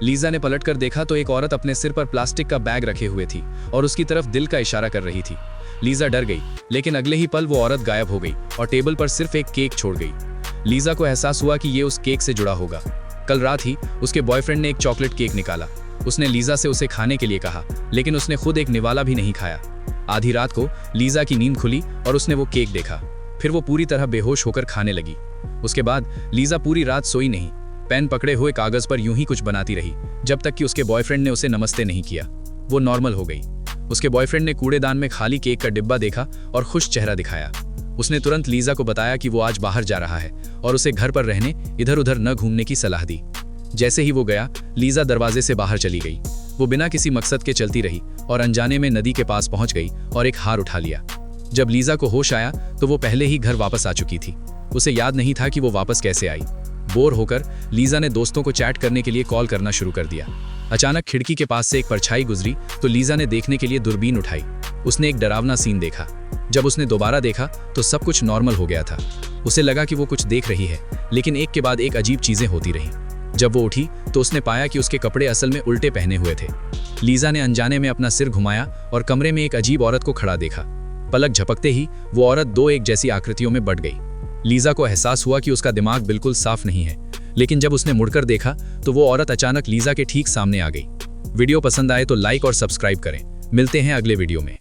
Lisa ने पलटकर देखा तो एक औरत अपने सिर पर प्लास्टिक का बैग रखे हुए थी और उसकी तरफ दिल का इशारा कर रही थी। लीजा डर गई, लेकिन अगले ही पल वो औरत गायब हो गई और टेबल पर सिर्फ एक केक छोड़ गई। लीजा को एहसास हुआ कि ये उस केक से जुड़ा होगा। कल रात ही उसके बॉयफ्रेंड ने एक चॉकलेट केक निकाला। उसने लीजा से उसे खाने के लिए कहा, लेकिन उसने खुद एक निवाला भी नहीं खाया। आधी रात को लीजा की नींद खुली और उसने वो केक देखा। फिर वो पूरी तरह बेहोश होकर खाने लगी। उसके बाद लीजा पूरी रात सोई नहीं। पेन पकड़े हुए कागज पर यूं ही कुछ बनाती रही, जब तक कि उसके बॉयफ्रेंड ने उसे नमस्ते नहीं किया। वो नॉर्मल हो गई। उसके बॉयफ्रेंड ने कूड़ेदान में खाली केक का डिब्बा देखा और खुश चेहरा दिखाया। उसने तुरंत लीजा को बताया कि वो आज बाहर जा रहा है और उसे घर पर रहने, इधर उधर न घूमने की सलाह दी। जैसे ही वो गया, लीजा दरवाजे से बाहर चली गई। वो बिना किसी मकसद के चलती रही और अनजाने में नदी के पास पहुंच गई और एक हार उठा लिया। जब लीजा को होश आया तो वो पहले ही घर वापस आ चुकी थी। उसे याद नहीं था कि वो वापस कैसे आई। बोर होकर लीजा ने दोस्तों को चैट करने के लिए कॉल करना शुरू कर दिया। अचानक खिड़की के पास से एक परछाई गुजरी तो लीजा ने देखने के लिए दूरबीन उठाई। उसने एक डरावना सीन देखा। जब उसने दोबारा देखा तो सब कुछ नॉर्मल हो गया था। उसे लगा कि वो कुछ देख रही है, लेकिन एक के बाद एक अजीब चीजें होती रहीं। जब वो उठी तो उसने पाया कि उसके कपड़े असल में उल्टे पहने हुए थे। लीजा ने अनजाने में अपना सिर घुमाया और कमरे में एक अजीब औरत को खड़ा देखा। पलक झपकते ही वो औरत दो एक जैसी आकृतियों में बट गई। लीजा को एहसास हुआ कि उसका दिमाग बिल्कुल साफ नहीं है, लेकिन जब उसने मुड़कर देखा तो वो औरत अचानक लीजा के ठीक सामने आ गई। वीडियो पसंद आए तो लाइक और सब्सक्राइब करें। मिलते हैं अगले वीडियो में।